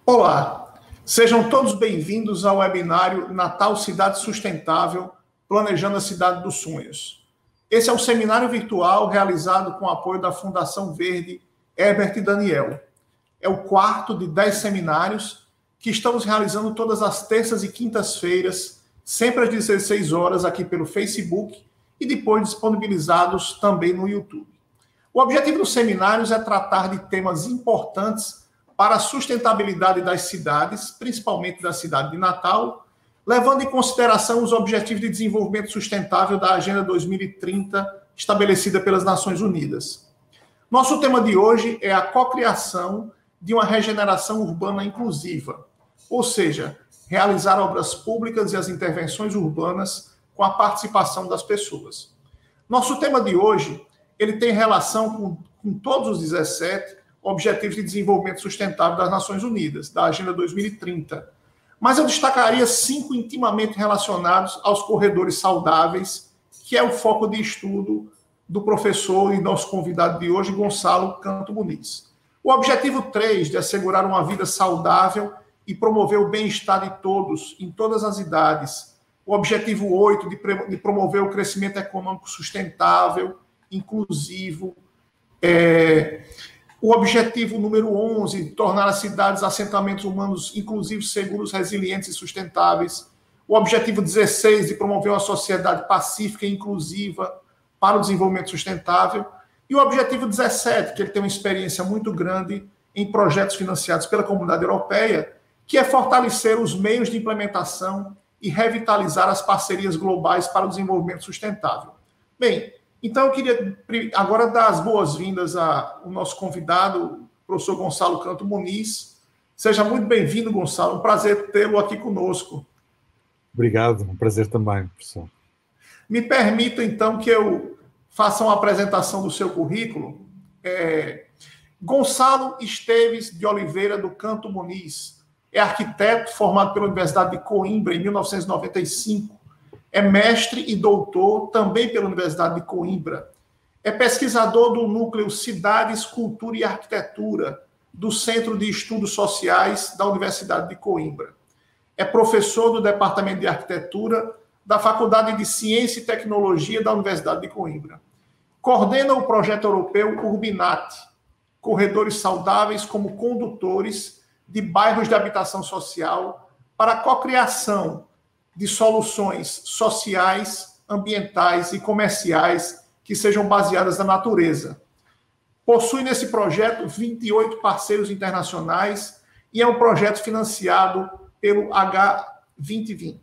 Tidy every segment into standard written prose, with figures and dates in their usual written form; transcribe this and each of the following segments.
Olá, sejam todos bem-vindos ao webinário Natal Cidade Sustentável, Planejando a Cidade dos Sonhos. Esse é um seminário virtual realizado com o apoio da Fundação Verde Herbert e Daniel. É o quarto de 10 seminários que estamos realizando todas as terças e quintas-feiras, sempre às 16 horas, aqui pelo Facebook e depois disponibilizados também no YouTube. O objetivo dos seminários é tratar de temas importantes para a sustentabilidade das cidades, principalmente da cidade de Natal, levando em consideração os Objetivos de Desenvolvimento Sustentável da Agenda 2030, estabelecida pelas Nações Unidas. Nosso tema de hoje é a cocriação de uma regeneração urbana inclusiva, ou seja, realizar obras públicas e as intervenções urbanas com a participação das pessoas. Nosso tema de hoje, ele tem relação com todos os 17 Objetivos de Desenvolvimento Sustentável das Nações Unidas, da Agenda 2030. Mas eu destacaria 5 intimamente relacionados aos corredores saudáveis, que é o foco de estudo do professor e nosso convidado de hoje, Gonçalo Canto Muniz. O objetivo 3, de assegurar uma vida saudável e promover o bem-estar de todos, em todas as idades. O objetivo 8, de promover o crescimento econômico sustentável, inclusivo. O objetivo número 11, tornar as cidades assentamentos humanos inclusivos, seguros, resilientes e sustentáveis. O objetivo 16, de promover uma sociedade pacífica e inclusiva para o desenvolvimento sustentável. E o objetivo 17, que ele tem uma experiência muito grande em projetos financiados pela Comunidade Europeia, que é fortalecer os meios de implementação e revitalizar as parcerias globais para o desenvolvimento sustentável. Bem, então eu queria agora dar as boas-vindas ao nosso convidado, o professor Gonçalo Canto Muniz. Seja muito bem-vindo, Gonçalo. Um prazer tê-lo aqui conosco. Obrigado, um prazer também, professor. Me permita, então, que eu faça uma apresentação do seu currículo. Gonçalo Esteves de Oliveira do Canto Muniz é arquiteto formado pela Universidade de Coimbra em 1995. É mestre e doutor também pela Universidade de Coimbra. É pesquisador do núcleo Cidades, Cultura e Arquitetura do Centro de Estudos Sociais da Universidade de Coimbra. É professor do Departamento de Arquitetura da Faculdade de Ciência e Tecnologia da Universidade de Coimbra. Coordena o projeto europeu Urbinat, corredores saudáveis como condutores de bairros de habitação social para a cocriação de soluções sociais, ambientais e comerciais que sejam baseadas na natureza. Possui nesse projeto 28 parceiros internacionais e é um projeto financiado pelo H2020.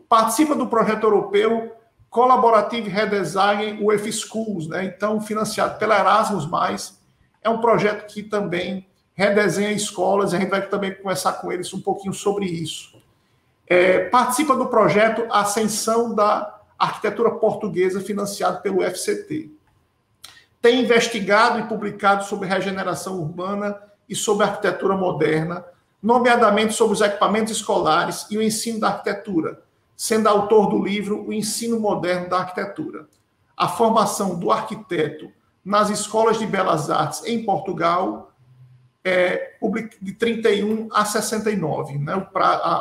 Participa do projeto europeu Collaborative Redesign UF Schools, então financiado pela Erasmus+. É um projeto que também redesenha escolas, e a gente vai também conversar com eles um pouquinho sobre isso. Participa do projeto Ascensão da Arquitetura Portuguesa, financiado pelo FCT. Tem investigado e publicado sobre regeneração urbana e sobre arquitetura moderna, nomeadamente sobre os equipamentos escolares e o ensino da arquitetura, sendo autor do livro O Ensino Moderno da Arquitetura. A formação do arquiteto nas escolas de belas artes em Portugal, de 31 a 69,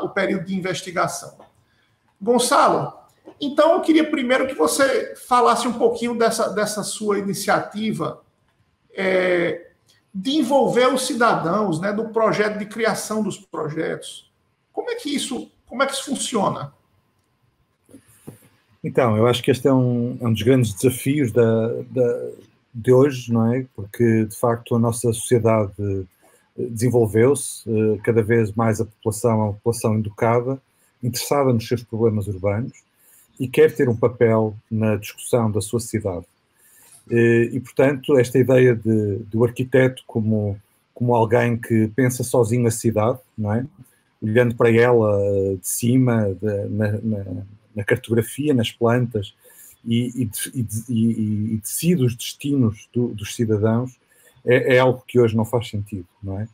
o período de investigação. Gonçalo, então eu queria primeiro que você falasse um pouquinho dessa sua iniciativa de envolver os cidadãos, do projeto de criação dos projetos. Como é que isso funciona? Então, eu acho que este é um dos grandes desafios de hoje, não é? Porque, de facto, a nossa sociedade desenvolveu-se, cada vez mais a população é uma população educada, interessada nos seus problemas urbanos e quer ter um papel na discussão da sua cidade. E, portanto, esta ideia do arquiteto como alguém que pensa sozinho a cidade, não é? Olhando para ela de cima, na cartografia, nas plantas, e decide os destinos dos cidadãos, é algo que hoje não faz sentido, não é?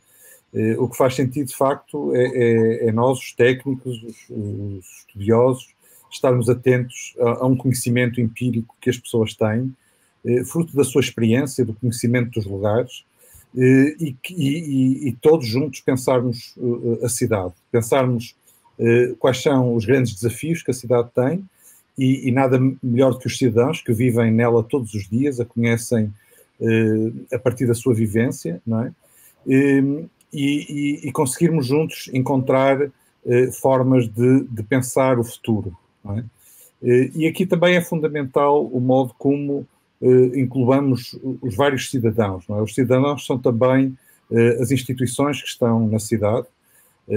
O que faz sentido, de facto, é nós, os técnicos, os estudiosos, estarmos atentos a um conhecimento empírico que as pessoas têm, fruto da sua experiência, do conhecimento dos lugares, e todos juntos pensarmos a cidade, pensarmos quais são os grandes desafios que a cidade tem, e nada melhor do que os cidadãos que vivem nela todos os dias, a conhecem a partir da sua vivência, não é? E conseguirmos juntos encontrar formas de pensar o futuro, não é? E aqui também é fundamental o modo como incluamos os vários cidadãos, não é? Os cidadãos são também as instituições que estão na cidade,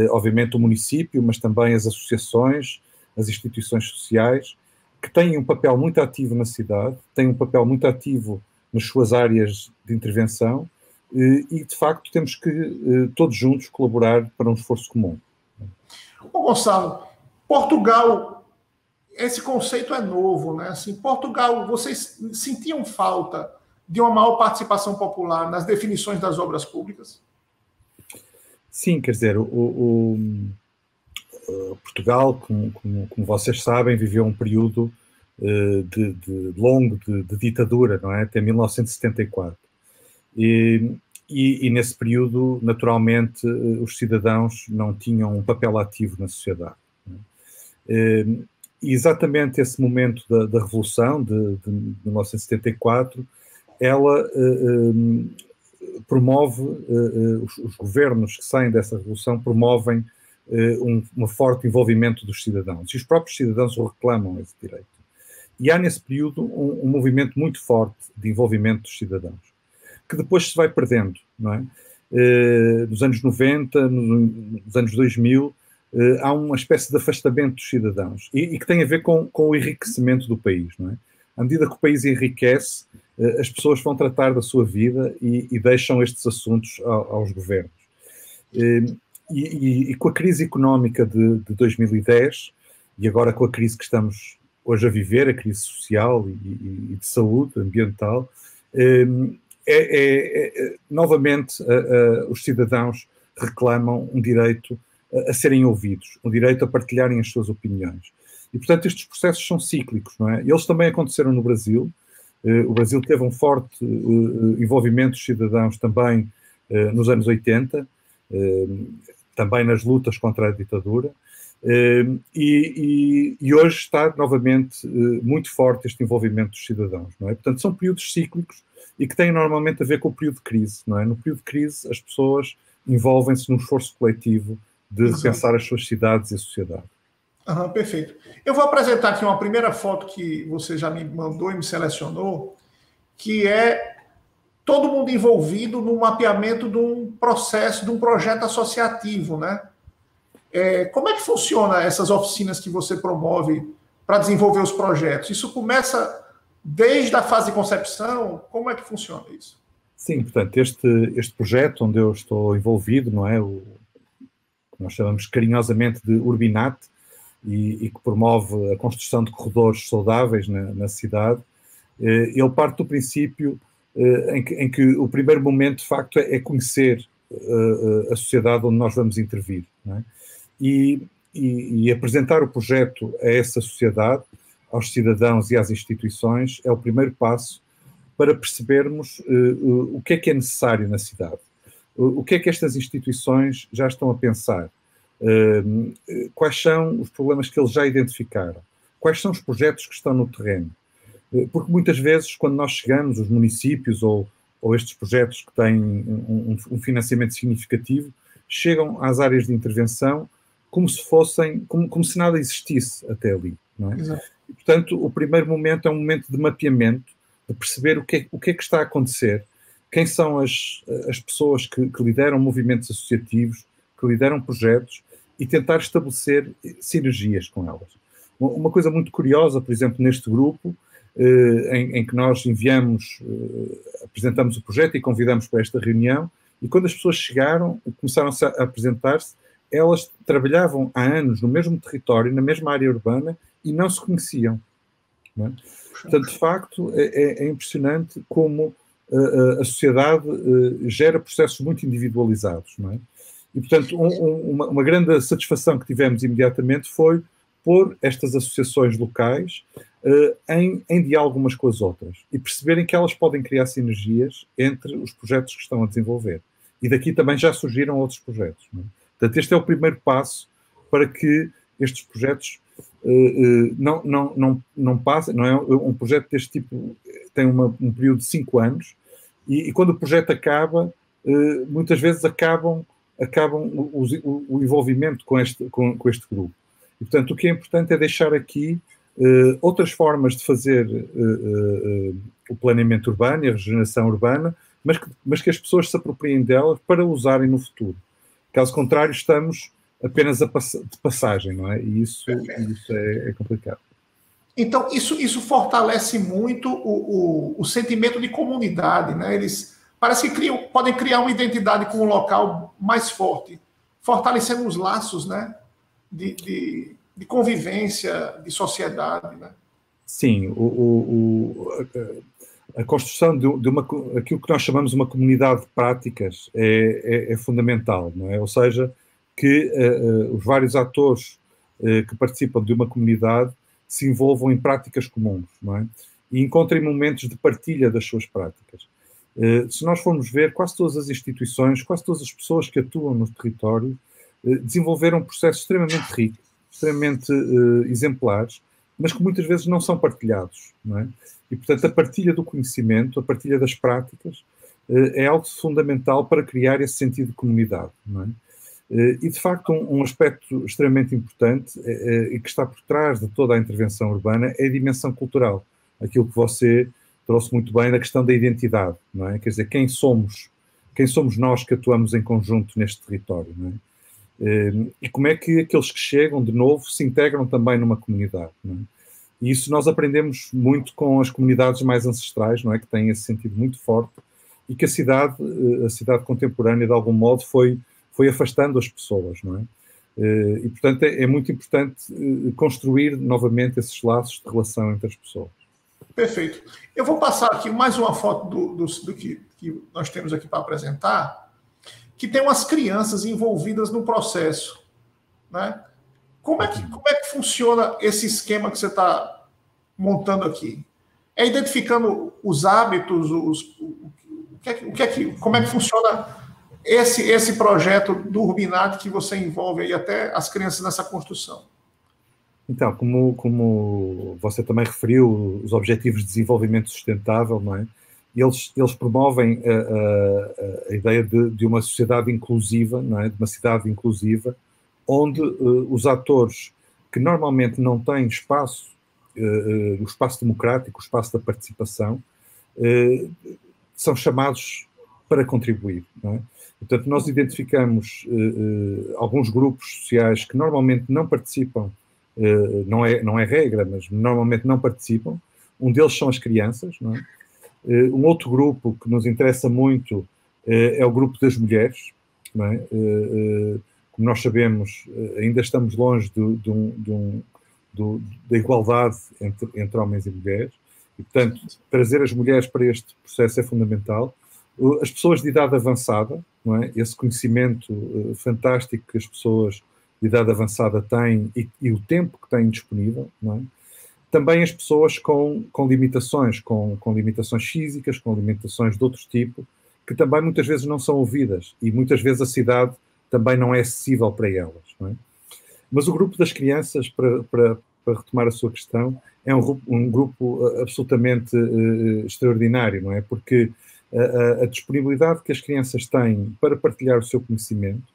obviamente o município, mas também as associações, as instituições sociais, que têm um papel muito ativo na cidade, têm um papel muito ativo nas suas áreas de intervenção, e de facto temos que todos juntos colaborar para um esforço comum. Ô Gonçalo, Portugal, esse conceito é novo, né? Assim, Portugal, vocês sentiam falta de uma maior participação popular nas definições das obras públicas? Sim, quer dizer, Portugal, como vocês sabem, viveu um período longo de ditadura, não é? Até 1974. E nesse período, naturalmente, os cidadãos não tinham um papel ativo na sociedade. E exatamente esse momento da Revolução de 1974, ela promove, os governos que saem dessa Revolução promovem um forte envolvimento dos cidadãos. E os próprios cidadãos o reclamam, esse direito. E há nesse período um movimento muito forte de envolvimento dos cidadãos, que depois se vai perdendo, não é? Nos anos 90, nos anos 2000, há uma espécie de afastamento dos cidadãos e que tem a ver com o enriquecimento do país, não é? À medida que o país enriquece, as pessoas vão tratar da sua vida e deixam estes assuntos aos governos. E com a crise económica de 2010, e agora com a crise que estamos hoje a viver, a crise social e de saúde ambiental, novamente os cidadãos reclamam um direito a serem ouvidos, um direito a partilharem as suas opiniões. E, portanto, estes processos são cíclicos, não é? Eles também aconteceram no Brasil. O Brasil teve um forte envolvimento dos cidadãos também nos anos 80, também nas lutas contra a ditadura. E hoje está novamente muito forte este envolvimento dos cidadãos, não é? Portanto, são períodos cíclicos e que têm normalmente a ver com o período de crise, não é? No período de crise, as pessoas envolvem-se num esforço coletivo de repensar as suas cidades e a sociedade. Perfeito. Eu vou apresentar aqui uma primeira foto que você já me mandou e me selecionou, que é todo mundo envolvido no mapeamento de um processo, de um projeto associativo, né? Como é que funciona essas oficinas que você promove para desenvolver os projetos? Isso começa desde a fase de concepção? Como é que funciona isso? Sim, portanto, este projeto onde eu estou envolvido, não é? O que nós chamamos carinhosamente de Urbinat, e que promove a construção de corredores saudáveis na cidade, ele parte do princípio em que o primeiro momento, de facto, é conhecer a sociedade onde nós vamos intervir, não é? E apresentar o projeto a essa sociedade, aos cidadãos e às instituições, é o primeiro passo para percebermos o que é necessário na cidade, o que é que estas instituições já estão a pensar, quais são os problemas que eles já identificaram, quais são os projetos que estão no terreno. Porque muitas vezes, quando nós chegamos, os municípios ou estes projetos que têm um financiamento significativo, chegam às áreas de intervenção como se fossem, como se nada existisse até ali, não é? Exato. E, portanto, o primeiro momento é um momento de mapeamento, de perceber o que é que está a acontecer, quem são as pessoas que lideram movimentos associativos, que lideram projetos, e tentar estabelecer sinergias com elas. Uma coisa muito curiosa, por exemplo, neste grupo, em que nós apresentamos o projeto e convidamos para esta reunião, e quando as pessoas chegaram e começaram a apresentar-se, elas trabalhavam há anos no mesmo território, na mesma área urbana, e não se conheciam, não é? Portanto, de facto, é impressionante como a sociedade gera processos muito individualizados, não é? E, portanto, uma grande satisfação que tivemos imediatamente foi pôr estas associações locais em diálogo umas com as outras e perceberem que elas podem criar sinergias entre os projetos que estão a desenvolver. E daqui também já surgiram outros projetos. Não é? Portanto, este é o primeiro passo para que estes projetos não passem. Não é? Um projeto deste tipo tem um período de 5 anos e quando o projeto acaba, muitas vezes acabam o envolvimento com este grupo. E, portanto, o que é importante é deixar aqui outras formas de fazer o planeamento urbano e a regeneração urbana, mas que as pessoas se apropriem delas para usarem no futuro. Caso contrário, estamos apenas de passagem, não é? E isso é complicado. Então, isso fortalece muito o sentimento de comunidade, né? Eles parece que podem criar uma identidade com o local mais forte, fortalecendo os laços, né? De convivência, de sociedade, né? Sim, a construção aquilo que nós chamamos de uma comunidade de práticas é fundamental, não é? Ou seja, que os vários atores que participam de uma comunidade se envolvam em práticas comuns, não é? E encontrem momentos de partilha das suas práticas. Se nós formos ver, quase todas as instituições, quase todas as pessoas que atuam no território desenvolveram processos extremamente ricos, extremamente exemplares, mas que muitas vezes não são partilhados, não é? E, portanto, a partilha do conhecimento, a partilha das práticas, é algo fundamental para criar esse sentido de comunidade, não é? E, de facto, um aspecto extremamente importante e que está por trás de toda a intervenção urbana é a dimensão cultural. Aquilo que você trouxe muito bem da questão da identidade, não é? Quer dizer, quem somos nós que atuamos em conjunto neste território, não é? E como é que aqueles que chegam de novo se integram também numa comunidade, não é? E isso nós aprendemos muito com as comunidades mais ancestrais, não é? Que têm esse sentido muito forte e que a cidade contemporânea, de algum modo, foi afastando as pessoas, não é? E, portanto, é muito importante construir novamente esses laços de relação entre as pessoas. Perfeito. Eu vou passar aqui mais uma foto do que nós temos aqui para apresentar, que tem umas crianças envolvidas no processo, né? Como é que funciona esse esquema que você está montando aqui? É identificando os hábitos, como é que funciona esse projeto do Urbinat que você envolve aí até as crianças nessa construção? Então, como você também referiu, os Objetivos de Desenvolvimento Sustentável, não é? Eles promovem a ideia de uma sociedade inclusiva, não é? De uma cidade inclusiva, onde os atores que normalmente não têm espaço, o espaço democrático, o espaço da participação, são chamados para contribuir, não é? Portanto, nós identificamos alguns grupos sociais que normalmente não participam, não é regra, mas normalmente não participam. Um deles são as crianças, não é? Um outro grupo que nos interessa muito é o grupo das mulheres, não é? Como nós sabemos, ainda estamos longe da igualdade entre homens e mulheres, e, portanto, trazer as mulheres para este processo é fundamental. As pessoas de idade avançada, não é? Esse conhecimento fantástico que as pessoas de idade avançada têm e o tempo que têm disponível, não é? Também as pessoas com limitações, com limitações físicas, com limitações de outro tipo, que também muitas vezes não são ouvidas e muitas vezes a cidade também não é acessível para elas, não é? Mas o grupo das crianças, para retomar a sua questão, é um grupo absolutamente extraordinário, não é? Porque a disponibilidade que as crianças têm para partilhar o seu conhecimento,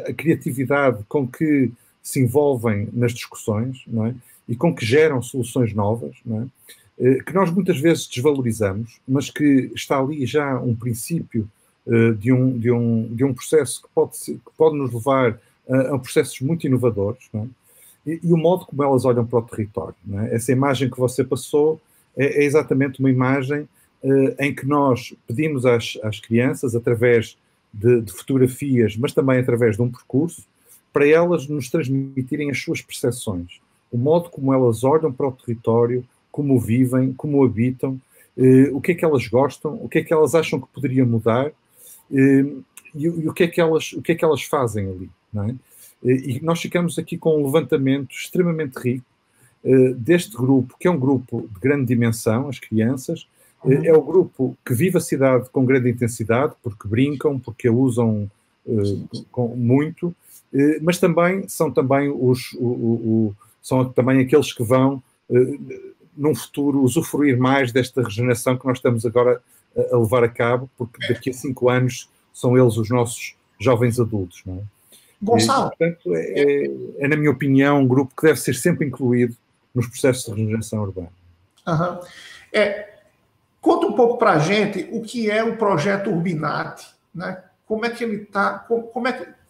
a criatividade com que se envolvem nas discussões, não é? E com que geram soluções novas, não é? Que nós muitas vezes desvalorizamos, mas que está ali já um princípio de um processo que pode nos levar a processos muito inovadores, não é? E o modo como elas olham para o território, não é? Essa imagem que você passou é exatamente uma imagem em que nós pedimos às crianças, através de fotografias, mas também através de um percurso, para elas nos transmitirem as suas percepções, o modo como elas olham para o território, como o vivem, como o habitam, o que é que elas gostam, o que é que elas acham que poderia mudar, e o que é que elas fazem ali, não é? E nós ficamos aqui com um levantamento extremamente rico deste grupo, que é um grupo de grande dimensão, as crianças. É o grupo que vive a cidade com grande intensidade, porque brincam, porque a usam muito, mas também são também são também aqueles que vão, num futuro, usufruir mais desta regeneração que nós estamos agora a levar a cabo, porque daqui a 5 anos são eles os nossos jovens adultos, não é? Gonçalo. Portanto, na minha opinião, um grupo que deve ser sempre incluído nos processos de regeneração urbana. Uhum. Conta um pouco para a gente o que é o projeto Urbinate, né? Como é que ele está,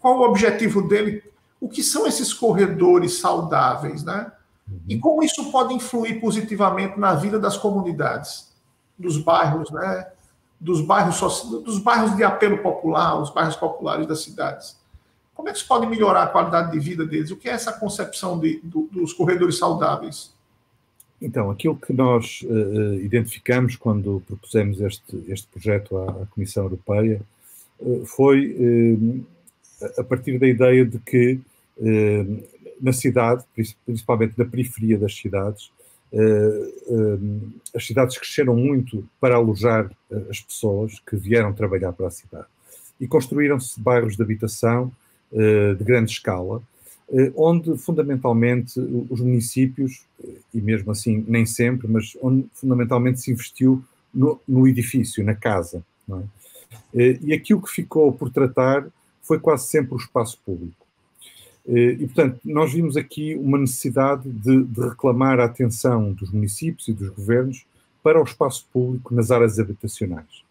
qual o objetivo dele, o que são esses corredores saudáveis, né? E como isso pode influir positivamente na vida das comunidades, dos bairros, né? Dos bairros de apelo popular, os bairros populares das cidades. Como é que isso pode melhorar a qualidade de vida deles? O que é essa concepção dos corredores saudáveis? Então, aquilo que nós identificamos quando propusemos este projeto à Comissão Europeia foi a partir da ideia de que na cidade, principalmente na periferia das cidades, as cidades cresceram muito para alojar as pessoas que vieram trabalhar para a cidade. E construíram-se bairros de habitação de grande escala, onde fundamentalmente os municípios, e mesmo assim nem sempre, mas onde fundamentalmente se investiu no edifício, na casa, não é? E aquilo que ficou por tratar foi quase sempre o espaço público. E, portanto, nós vimos aqui uma necessidade de reclamar a atenção dos municípios e dos governos para o espaço público nas áreas habitacionais.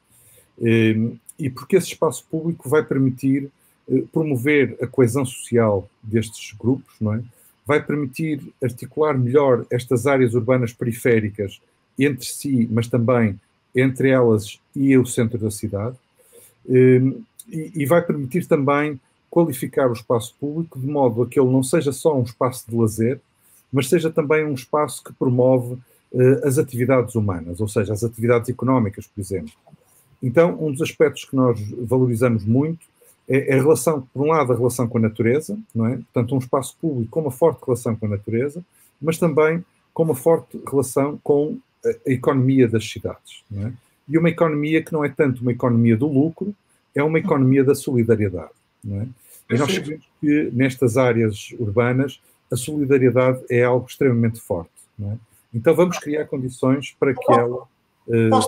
E porque esse espaço público vai permitir promover a coesão social destes grupos, não é? Vai permitir articular melhor estas áreas urbanas periféricas entre si, mas também entre elas e o centro da cidade, e vai permitir também qualificar o espaço público de modo a que ele não seja só um espaço de lazer, mas seja também um espaço que promove as atividades humanas, ou seja, as atividades económicas, por exemplo. Então, um dos aspectos que nós valorizamos muito é a relação, por um lado, a relação com a natureza, não é? Portanto, um espaço público com uma forte relação com a natureza, mas também com uma forte relação com a economia das cidades, não é? E uma economia que não é tanto uma economia do lucro, é uma economia da solidariedade, não é? E nós sabemos que nestas áreas urbanas a solidariedade é algo extremamente forte, não é? Então vamos criar condições para que ela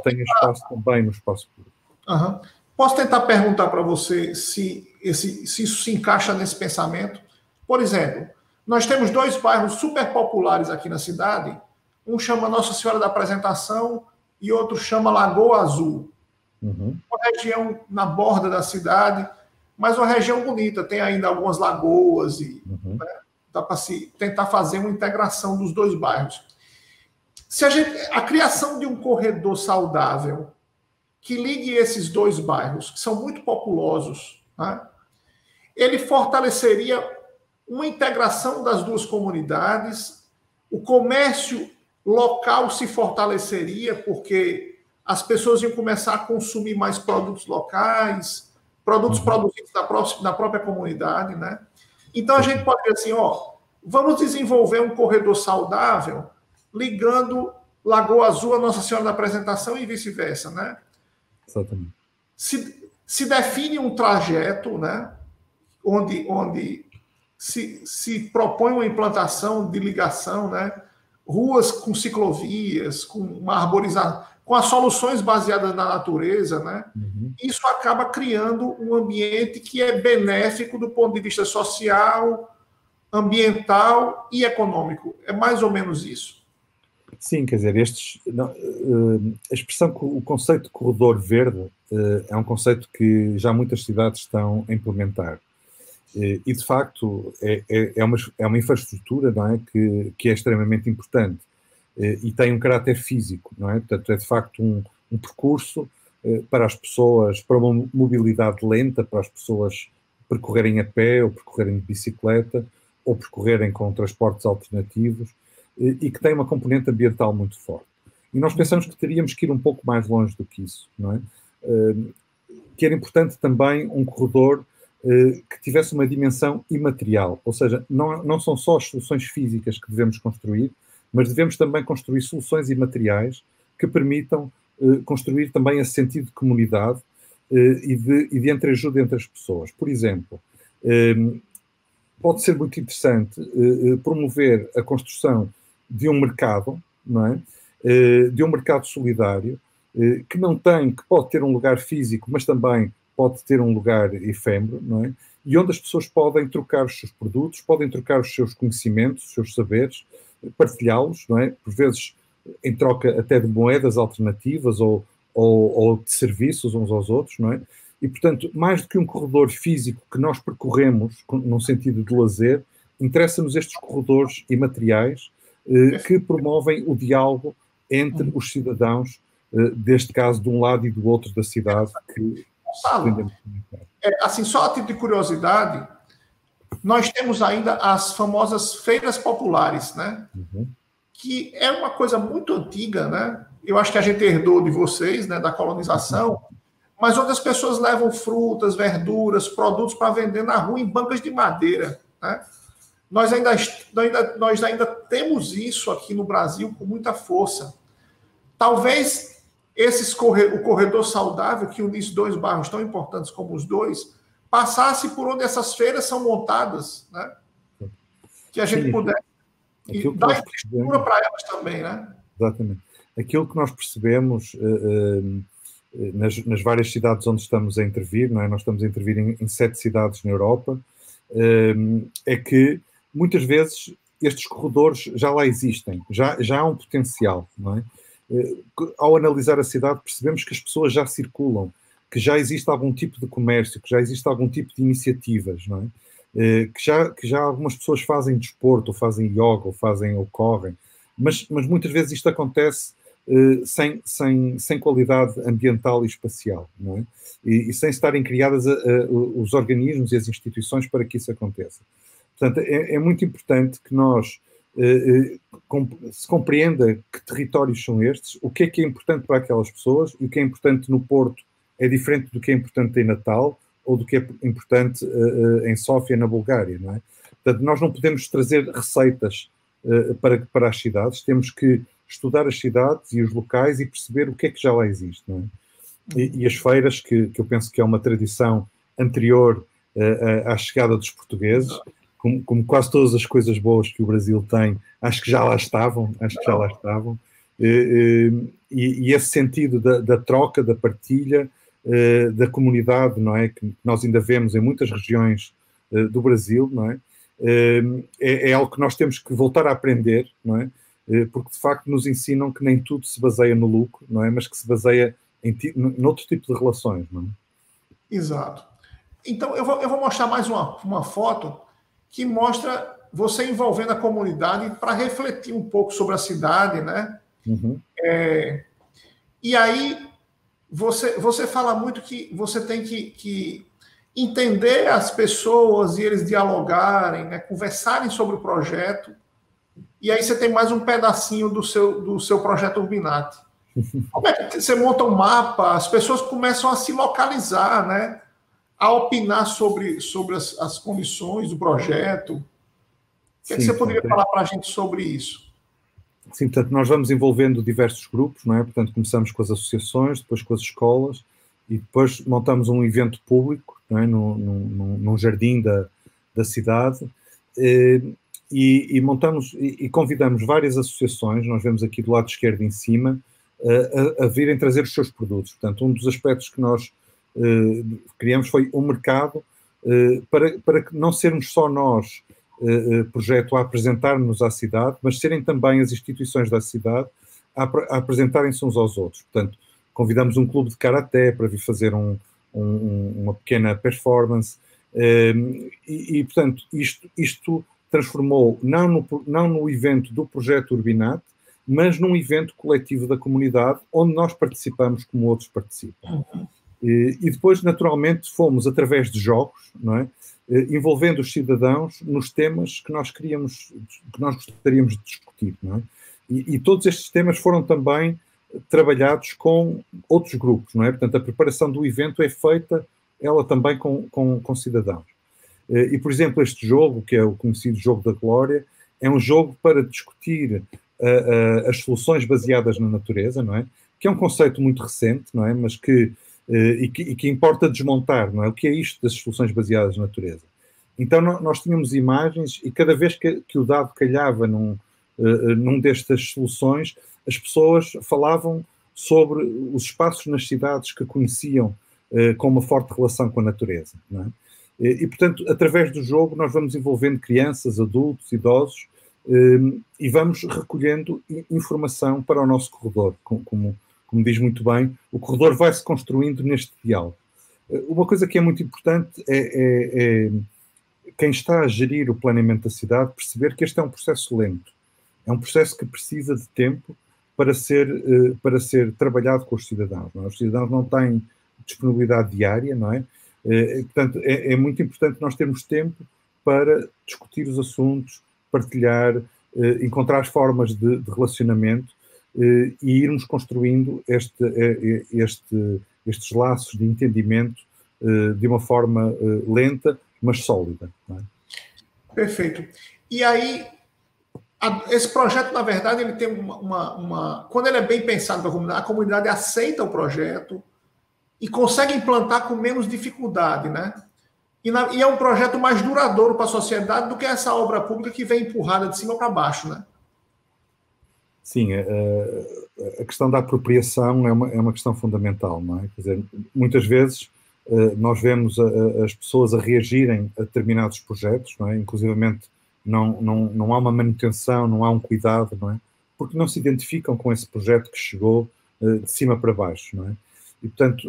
tenha espaço também no espaço público. Uhum. Posso tentar perguntar para você se isso se encaixa nesse pensamento? Por exemplo, nós temos 2 bairros super populares aqui na cidade, um chama Nossa Senhora da Apresentação e outro chama Lagoa Azul. Uma região na borda da cidade, mas uma região bonita, tem ainda algumas lagoas e né, dá para se tentar fazer uma integração dos 2 bairros. A criação de um corredor saudável que ligue esses 2 bairros, que são muito populosos, né, ele fortaleceria uma integração das 2 comunidades, o comércio local se fortaleceria, porque as pessoas iam começar a consumir mais produtos locais, produtos produzidos na própria comunidade, né? Então a gente pode dizer assim, vamos desenvolver um corredor saudável ligando Lagoa Azul a Nossa Senhora da Apresentação e vice-versa, né? Exatamente. Se define um trajeto, né, onde se propõe uma implantação de ligação, né, ruas com ciclovias, com uma arborização, com as soluções baseadas na natureza, né? Isso acaba criando um ambiente que é benéfico do ponto de vista social, ambiental e econômico. É mais ou menos isso. Sim, quer dizer, a expressão, o conceito de corredor verde é um conceito que já muitas cidades estão a implementar. E, de facto, é uma infraestrutura, não é, que é extremamente importante e tem um caráter físico, não é? Portanto, é de facto um percurso para as pessoas, para uma mobilidade lenta, para as pessoas percorrerem a pé ou percorrerem de bicicleta ou percorrerem com transportes alternativos, e que tem uma componente ambiental muito forte. E nós pensamos que teríamos que ir um pouco mais longe do que isso, não é? Que era importante também um corredor que tivesse uma dimensão imaterial, ou seja, não são só as soluções físicas que devemos construir, mas devemos também construir soluções imateriais que permitam construir também esse sentido de comunidade e de entreajuda entre as pessoas. Por exemplo, pode ser muito interessante promover a construção de um mercado, não é? De um mercado solidário, que pode ter um lugar físico, mas também pode ter um lugar efêmero, não é? E onde as pessoas podem trocar os seus produtos, podem trocar os seus conhecimentos, os seus saberes, partilhá-los, não é? Por vezes em troca até de moedas alternativas ou de serviços uns aos outros, não é? E, portanto, mais do que um corredor físico que nós percorremos, num sentido de lazer, interessa-nos estes corredores imateriais que promovem o diálogo entre os cidadãos, deste caso, de um lado e do outro da cidade, que Gonçalo, assim, só a título de curiosidade, nós temos ainda as famosas feiras populares, né? Uhum. Que é uma coisa muito antiga, né? Eu acho que a gente herdou de vocês, né, da colonização, mas onde as pessoas levam frutas, verduras, produtos para vender na rua em bancas de madeira, né? Nós ainda temos isso aqui no Brasil com muita força. Talvez o corredor saudável, que une dois bairros tão importantes como os dois, passasse por onde essas feiras são montadas, né? Que a gente pudesse dar estrutura para elas também, né? Exatamente. Aquilo que nós percebemos nas várias cidades onde estamos a intervir, não é? Nós estamos a intervir em 7 cidades na Europa, é que muitas vezes estes corredores já lá existem, já há um potencial, não é? Ao analisar a cidade percebemos que as pessoas já circulam, que já existe algum tipo de comércio, que já existe algum tipo de iniciativas, não é? Que já algumas pessoas fazem desporto, ou fazem yoga, ou correm, mas muitas vezes isto acontece sem qualidade ambiental e espacial, não é? E sem estarem criadas os organismos e as instituições para que isso aconteça. Portanto, é muito importante que nós se compreenda que territórios são estes, o que é importante para aquelas pessoas, e o que é importante no Porto é diferente do que é importante em Natal ou do que é importante em Sófia, na Bulgária, não é? Portanto, nós não podemos trazer receitas para as cidades, temos que estudar as cidades e os locais e perceber o que é que já lá existe, não é? E as feiras, que eu penso que é uma tradição anterior à chegada dos portugueses, como quase todas as coisas boas que o Brasil tem, acho que já lá estavam, e esse sentido da troca, da partilha, da comunidade, não é? Que nós ainda vemos em muitas regiões do Brasil, não é? É algo que nós temos que voltar a aprender, não é? Porque de facto nos ensinam que nem tudo se baseia no lucro, não é? Mas que se baseia em outro tipo de relações, não é? Exato. Então eu vou mostrar mais uma foto que mostra você envolvendo a comunidade para refletir um pouco sobre a cidade, né? Uhum. E aí você fala muito que você tem que entender as pessoas e eles dialogarem, né? Conversarem sobre o projeto. E aí você tem mais um pedacinho do seu projeto Urbinate. Como é que você monta um mapa, as pessoas começam a se localizar, né? A opinar sobre as condições do projeto. O que é que você poderia falar para a gente sobre isso? Sim, portanto, nós vamos envolvendo diversos grupos, não é? Portanto, começamos com as associações, depois com as escolas, e depois montamos um evento público, não é? Num jardim da cidade, e montamos e convidamos várias associações, nós vemos aqui do lado esquerdo em cima, a virem trazer os seus produtos. Portanto, um dos aspectos que nós criamos foi um mercado para que não sermos só nós, projeto, a apresentar-nos à cidade, mas serem também as instituições da cidade a apresentarem-se uns aos outros. Portanto, convidamos um clube de karaté para vir fazer uma pequena performance, portanto, isto transformou não no evento do projeto Urbinate, mas num evento coletivo da comunidade, onde nós participamos como outros participam. E depois, naturalmente, fomos, através de jogos, não é? Envolvendo os cidadãos nos temas que nós gostaríamos de discutir, não é? E todos estes temas foram também trabalhados com outros grupos, não é? Portanto, a preparação do evento é feita ela também com cidadãos. E, por exemplo, este jogo, que é o conhecido Jogo da Glória, é um jogo para discutir as soluções baseadas na natureza, não é? Que é um conceito muito recente, não é? Mas que importa desmontar, não é? O que é isto das soluções baseadas na natureza? Então, nós tínhamos imagens e cada vez que o dado calhava num destas soluções, as pessoas falavam sobre os espaços nas cidades que conheciam com uma forte relação com a natureza, não é? E, portanto, através do jogo nós vamos envolvendo crianças, adultos, idosos e vamos recolhendo informação para o nosso corredor. Como diz muito bem, o corredor vai-se construindo neste diálogo. Uma coisa que é muito importante é quem está a gerir o planeamento da cidade perceber que este é um processo lento. É um processo que precisa de tempo para ser trabalhado com os cidadãos. Não é? Os cidadãos não têm disponibilidade diária, não é? Portanto, é muito importante nós termos tempo para discutir os assuntos, partilhar, encontrar formas de relacionamento e irmos construindo estes laços de entendimento de uma forma lenta, mas sólida. Não é? Perfeito. E aí, esse projeto, na verdade, ele tem quando ele é bem pensado para a comunidade aceita o projeto e consegue implantar com menos dificuldade, né? E é um projeto mais duradouro para a sociedade do que essa obra pública que vem empurrada de cima para baixo, né? Sim, a questão da apropriação é uma questão fundamental, não é? Quer dizer, muitas vezes nós vemos as pessoas a reagirem a determinados projetos, não é? Inclusivamente não há uma manutenção, não há um cuidado, não é? Porque não se identificam com esse projeto que chegou de cima para baixo, não é? E, portanto,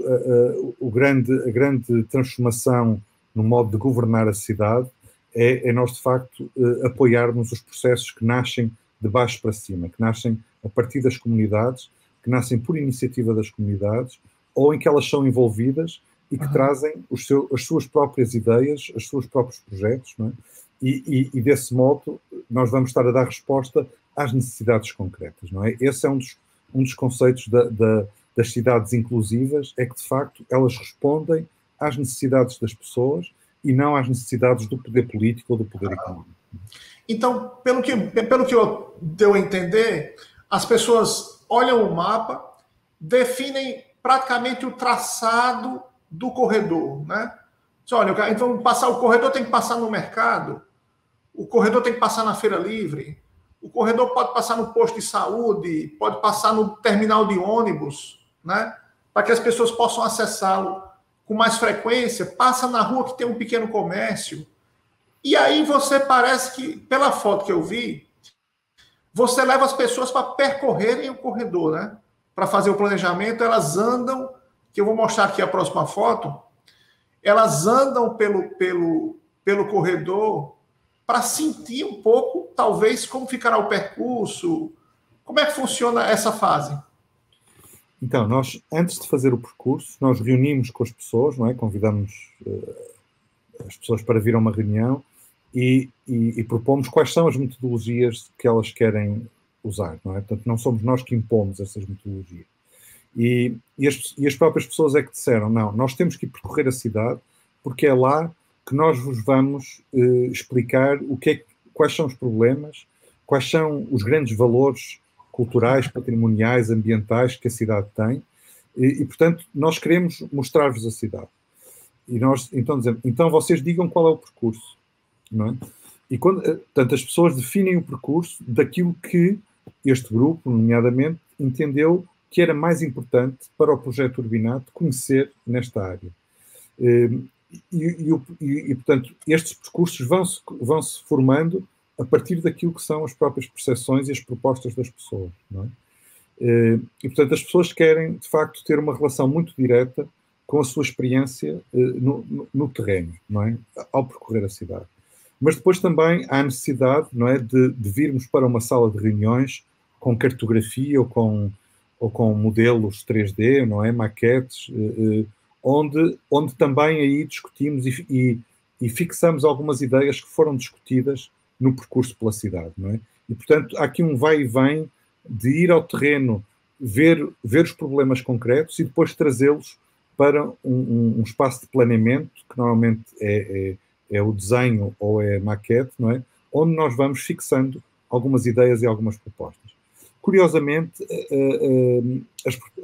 a grande transformação no modo de governar a cidade é nós, de facto, apoiarmos os processos que nascem de baixo para cima, que nascem a partir das comunidades, que nascem por iniciativa das comunidades, ou em que elas são envolvidas e que trazem as suas próprias ideias, os seus próprios projetos, não é? E desse modo nós vamos estar a dar resposta às necessidades concretas, não é? Esse é um dos conceitos das cidades inclusivas, é que de facto elas respondem às necessidades das pessoas e não às necessidades do poder político ou do poder económico. Então, pelo que eu deu a entender, as pessoas olham o mapa, definem praticamente o traçado do corredor, né? Olha, então passar o corredor tem que passar no mercado, o corredor tem que passar na feira livre, o corredor pode passar no posto de saúde, pode passar no terminal de ônibus, né? Para que as pessoas possam acessá-lo com mais frequência, passa na rua que tem um pequeno comércio. E aí você parece que, pela foto que eu vi, você leva as pessoas para percorrerem o corredor, né? Para fazer o planejamento, elas andam, que eu vou mostrar aqui a próxima foto, elas andam pelo corredor para sentir um pouco, talvez, como ficará o percurso, como é que funciona essa fase? Então, nós, antes de fazer o percurso, nós reunimos com as pessoas, não é? Convidamos as pessoas para vir a uma reunião e propomos quais são as metodologias que elas querem usar, não é? Portanto, não somos nós que impomos essas metodologias. E as próprias pessoas é que disseram, não, nós temos que ir percorrer a cidade porque é lá que nós vos vamos explicar quais são os problemas, quais são os grandes valores culturais, patrimoniais, ambientais que a cidade tem e portanto, nós queremos mostrar-vos a cidade. E nós, então, dizemos, então vocês digam qual é o percurso, não é? E portanto, as pessoas definem o percurso daquilo que este grupo, nomeadamente, entendeu que era mais importante para o projeto Urbinato conhecer nesta área. E portanto, estes percursos vão-se formando a partir daquilo que são as próprias percepções e as propostas das pessoas, não é? E, portanto, as pessoas querem, de facto, ter uma relação muito direta com a sua experiência no terreno, não é? Ao percorrer a cidade. Mas depois também há a necessidade, não é, de virmos para uma sala de reuniões com cartografia ou com modelos 3D, não é? Maquetes, onde também aí discutimos e fixamos algumas ideias que foram discutidas no percurso pela cidade, não é? E, portanto, há aqui um vai e vem de ir ao terreno, ver os problemas concretos e depois trazê-los para um espaço de planeamento, que normalmente é o desenho ou é a maquete, não é? Onde nós vamos fixando algumas ideias e algumas propostas. Curiosamente,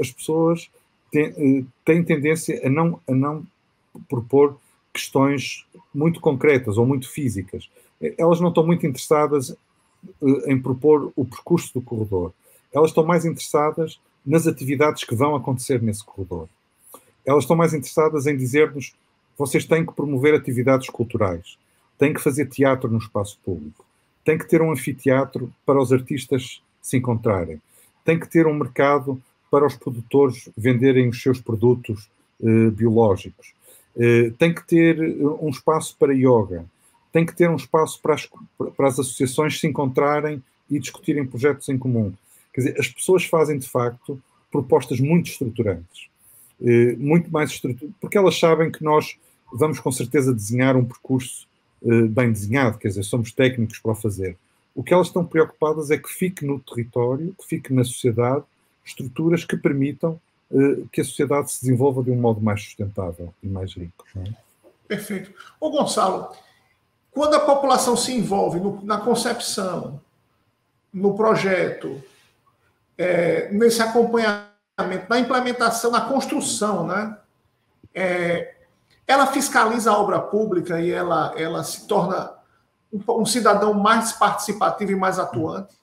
as pessoas têm tendência a não propor questões muito concretas ou muito físicas. Elas não estão muito interessadas em propor o percurso do corredor. Elas estão mais interessadas nas atividades que vão acontecer nesse corredor. Elas estão mais interessadas em dizer-nos: vocês têm que promover atividades culturais, têm que fazer teatro no espaço público, têm que ter um anfiteatro para os artistas se encontrarem, têm que ter um mercado para os produtores venderem os seus produtos biológicos, tem que ter um espaço para yoga, tem que ter um espaço para as associações se encontrarem e discutirem projetos em comum. Quer dizer, as pessoas fazem, de facto, propostas muito estruturantes, muito mais estruturantes, porque elas sabem que nós vamos, com certeza, desenhar um percurso bem desenhado, quer dizer, somos técnicos para o fazer. O que elas estão preocupadas é que fique no território, que fique na sociedade, estruturas que permitam que a sociedade se desenvolva de um modo mais sustentável e mais rico. Não é? Perfeito. Ô Gonçalo, quando a população se envolve na concepção, no projeto, nesse acompanhamento, na implementação, na construção, né? Ela fiscaliza a obra pública e ela se torna um cidadão mais participativo e mais atuante?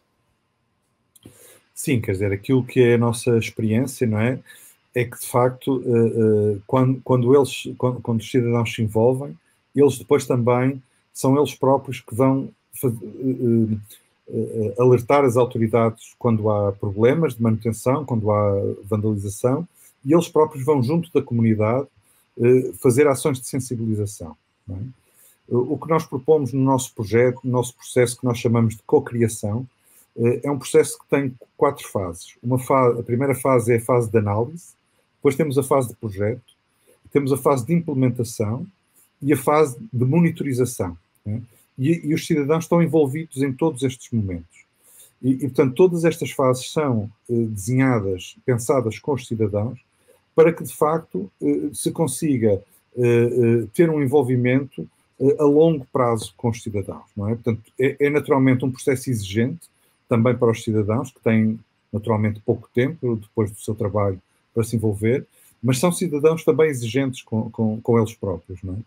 Sim, quer dizer, aquilo que é a nossa experiência, não é? É que, de facto, quando os cidadãos se envolvem, eles depois também são eles próprios que vão alertar as autoridades quando há problemas de manutenção, quando há vandalização, e eles próprios vão junto da comunidade fazer ações de sensibilização. Não é? O que nós propomos no nosso projeto, no nosso processo que nós chamamos de cocriação, é um processo que tem 4 fases. A primeira fase é a fase de análise, depois temos a fase de projeto, temos a fase de implementação e a fase de monitorização. Né? E os cidadãos estão envolvidos em todos estes momentos. Portanto, todas estas fases são desenhadas, pensadas com os cidadãos, para que, de facto, se consiga ter um envolvimento a longo prazo com os cidadãos. Não é? Portanto, é naturalmente um processo exigente, também para os cidadãos, que têm naturalmente pouco tempo depois do seu trabalho para se envolver, mas são cidadãos também exigentes com eles próprios. Não é?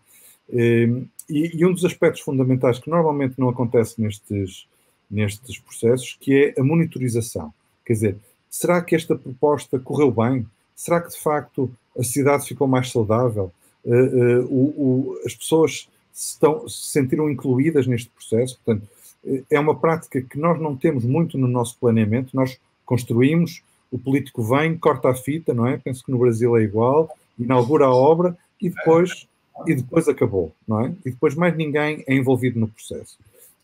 E um dos aspectos fundamentais que normalmente não acontece nestes processos, que é a monitorização. Quer dizer, será que esta proposta correu bem? Será que, de facto, a cidade ficou mais saudável? As pessoas se sentiram incluídas neste processo? Portanto, é uma prática que nós não temos muito no nosso planeamento. Nós construímos, o político vem, corta a fita, não é? Penso que no Brasil é igual, inaugura a obra e depois acabou, não é? E depois mais ninguém é envolvido no processo.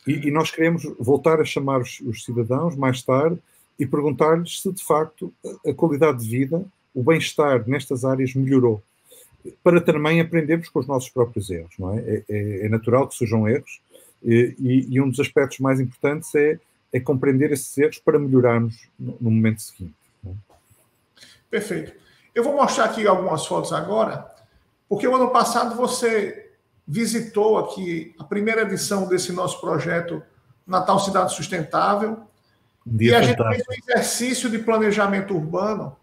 E nós queremos voltar a chamar os cidadãos mais tarde e perguntar-lhes se, de facto, a qualidade de vida, o bem-estar nestas áreas melhorou, para também aprendermos com os nossos próprios erros, não é? É natural que surjam erros, e um dos aspectos mais importantes é compreender esses erros para melhorarmos no momento seguinte. Não é? Perfeito. Eu vou mostrar aqui algumas fotos agora, porque o ano passado você visitou aqui a primeira edição desse nosso projeto Natal Cidade Sustentável, e a gente fez um exercício de planejamento urbano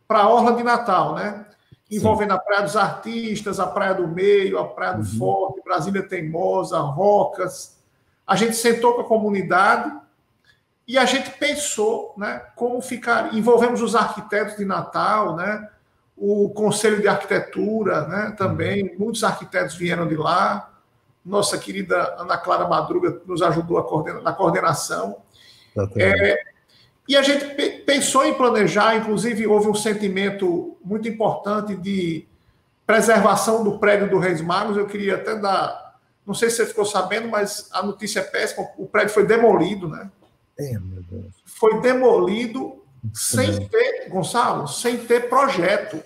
para a Orla de Natal, né? Envolvendo a Praia dos Artistas, a Praia do Meio, a Praia do Forte, Brasília Teimosa, Rocas. A gente sentou com a comunidade e a gente pensou, né, como ficar. Envolvemos os arquitetos de Natal, né, o Conselho de Arquitetura, né, também. Muitos arquitetos vieram de lá. Nossa querida Ana Clara Madruga nos ajudou na coordenação. E a gente pensou em planejar, inclusive houve um sentimento muito importante de preservação do prédio do Reis Magos. Eu queria até dar, não sei se você ficou sabendo, mas a notícia é péssima, o prédio foi demolido, né? Meu Deus. Foi demolido sem ter, Gonçalo, sem ter projeto.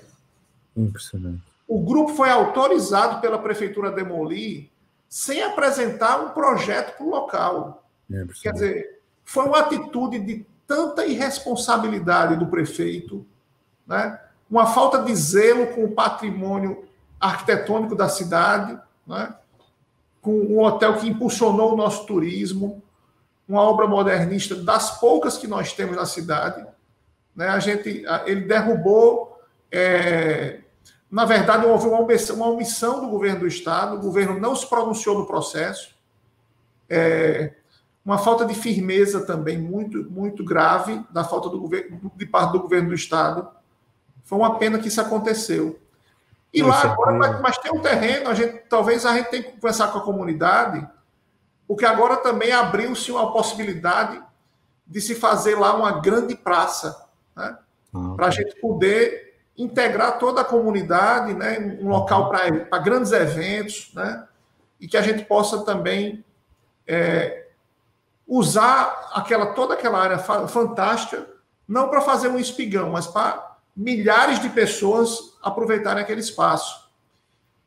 Impressionante. O grupo foi autorizado pela prefeitura a demolir sem apresentar um projeto para o local. Quer dizer, foi uma atitude de tanta irresponsabilidade do prefeito, né? uma falta de zelo com o patrimônio arquitetônico da cidade, né? Com um hotel que impulsionou o nosso turismo, uma obra modernista das poucas que nós temos na cidade, né? Ele derrubou, na verdade, houve uma omissão do governo do Estado, o governo não se pronunciou no processo, uma falta de firmeza também muito, muito grave da falta de parte do governo do Estado. Foi uma pena que isso aconteceu. E lá agora, mas tem um terreno, talvez a gente tenha que conversar com a comunidade, porque agora também abriu-se uma possibilidade de se fazer lá uma grande praça, né? Para a gente poder integrar toda a comunidade, né? Um local para grandes eventos, né? E que a gente possa também usar toda aquela área fantástica, não para fazer um espigão, mas para milhares de pessoas aproveitarem aquele espaço.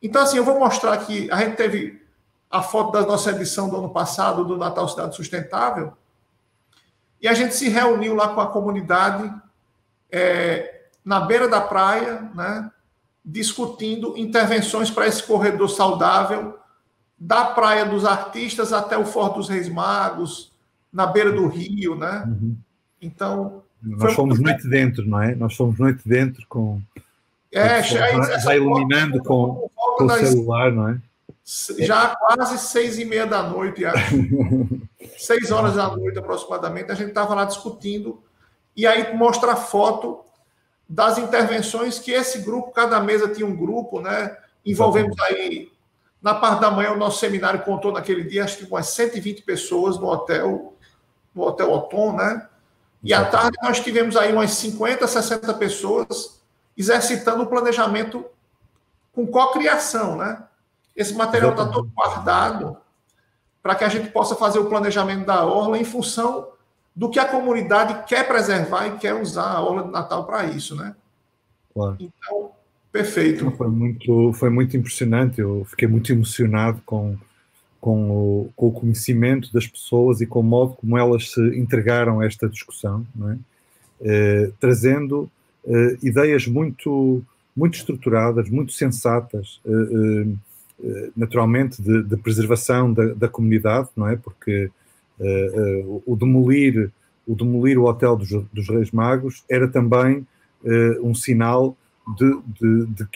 Então, assim, eu vou mostrar aqui, a gente teve a foto da nossa edição do ano passado, do Natal Cidade Sustentável, e a gente se reuniu lá com a comunidade, na beira da praia, né, discutindo intervenções para esse corredor saudável, da Praia dos Artistas até o Forte dos Reis Magos, na beira do rio, né? Então... Nós fomos noite dentro, não é? Nós fomos noite dentro com... já iluminando com o celular, não é? Já quase 6h30 da noite, 6 horas da noite aproximadamente, a gente estava lá discutindo, e aí mostra a foto das intervenções que esse grupo, cada mesa tinha um grupo, né? Envolvemos aí, na parte da manhã, o nosso seminário contou naquele dia, acho que umas 120 pessoas no Hotel Othon, né? E à tarde nós tivemos aí umas 50, 60 pessoas exercitando o planejamento com cocriação, né? Esse material está todo guardado para que a gente possa fazer o planejamento da orla em função do que a comunidade quer preservar e quer usar a orla de Natal para isso, né? Claro. Então, perfeito. Foi muito impressionante, eu fiquei muito emocionado com o conhecimento das pessoas e com o modo como elas se entregaram a esta discussão, não é? Trazendo ideias muito, muito estruturadas, muito sensatas, naturalmente de preservação da comunidade, não é? Porque o demolir o Hotel dos Reis Magos era também um sinal de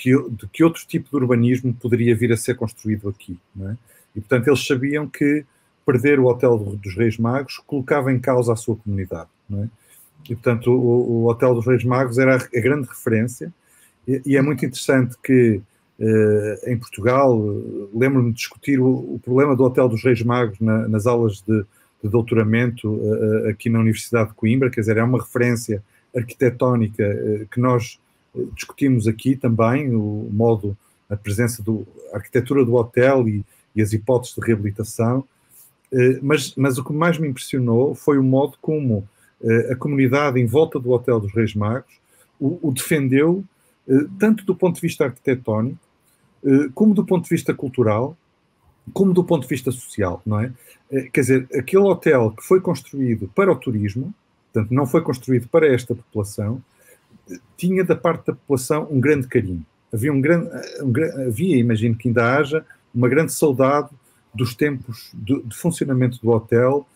que outro tipo de urbanismo poderia vir a ser construído aqui, não é? E, portanto, eles sabiam que perder o Hotel dos Reis Magos colocava em causa a sua comunidade, não é? E, portanto, o Hotel dos Reis Magos era a grande referência, e é muito interessante que, em Portugal, lembro-me de discutir o problema do Hotel dos Reis Magos nas aulas de doutoramento aqui na Universidade de Coimbra, quer dizer, é uma referência arquitetónica que nós discutimos aqui também, o modo, a presença a arquitetura do hotel e as hipóteses de reabilitação, mas o que mais me impressionou foi o modo como a comunidade em volta do Hotel dos Reis Magos o defendeu, tanto do ponto de vista arquitetónico, como do ponto de vista cultural, como do ponto de vista social, não é? Quer dizer, aquele hotel que foi construído para o turismo, portanto, não foi construído para esta população, tinha da parte da população um grande carinho. Havia, imagino que ainda haja, uma grande saudade dos tempos de funcionamento do hotel,